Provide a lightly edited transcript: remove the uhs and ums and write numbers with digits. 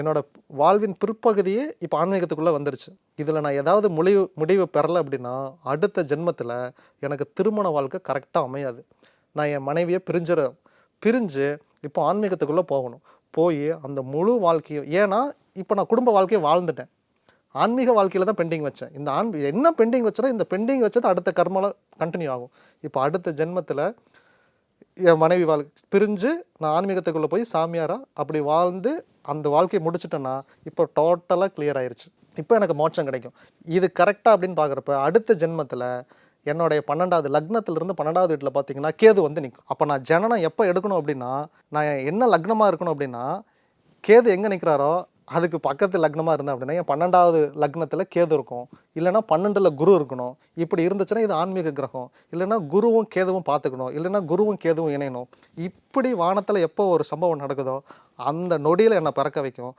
என்னோட வாழ்வின் பிற்பகுதியே இப்போ ஆன்மீகத்துக்குள்ளே வந்துருச்சு. இதில் நான் ஏதாவது முடிவு பெறலை அப்படின்னா அடுத்த ஜென்மத்தில் எனக்கு திருமண வாழ்க்கை கரெக்டாக அமையாது. நான் என் மனைவியை பிரிஞ்சு இப்போ ஆன்மீகத்துக்குள்ளே போகணும். போய் அந்த முழு வாழ்க்கையும், ஏன்னா இப்போ நான் குடும்ப வாழ்க்கையை வாழ்ந்துட்டேன், ஆன்மீக வாழ்க்கையில் தான் பெண்டிங் வச்சேன். இந்த என்ன பெண்டிங் வச்சேன்னா இந்த பெண்டிங் வச்சது அடுத்த கர்மாவில் கண்டினியூ ஆகும். இப்போ அடுத்த ஜென்மத்தில் என் மனைவி பிரிஞ்சு நான் ஆன்மீகத்துக்குள்ளே போய் சாமியாராக அப்படி வாழ்ந்து அந்த வாழ்க்கையை முடிச்சிட்டேன்னா இப்போ டோட்டலாக கிளியர் ஆயிடுச்சு. இப்போ எனக்கு மோட்சம் கிடைக்கும். இது கரெக்டாக அப்படின்னு பார்க்குறப்ப அடுத்த ஜென்மத்தில் என்னுடைய 12வது லக்னத்திலிருந்து 12வது வீட்டில் பார்த்தீங்கன்னா கேது வந்து நிற்கும். அப்போ நான் ஜனனம் எப்போ எடுக்கணும் அப்படின்னா, நான் என்ன லக்னமாக இருக்கணும் அப்படின்னா, கேது எங்கே நிற்கிறாரோ அதுக்கு பக்கத்து லக்னமாக இருந்தேன் அப்படின்னா என் 12வது லக்னத்தில் கேது இருக்கும், இல்லைனா 12ல் குரு இருக்கணும். இப்படி இருந்துச்சுன்னா இது ஆன்மீக கிரகம். இல்லைனா குருவும் கேதுவும் பார்த்துக்கணும், இல்லைனா குருவும் கேதுவும் இணையணும். இப்படி வானத்தில் எப்போ ஒரு சம்பவம் நடக்குதோ அந்த நொடியில் என்னை பிறக்க வைக்கும்.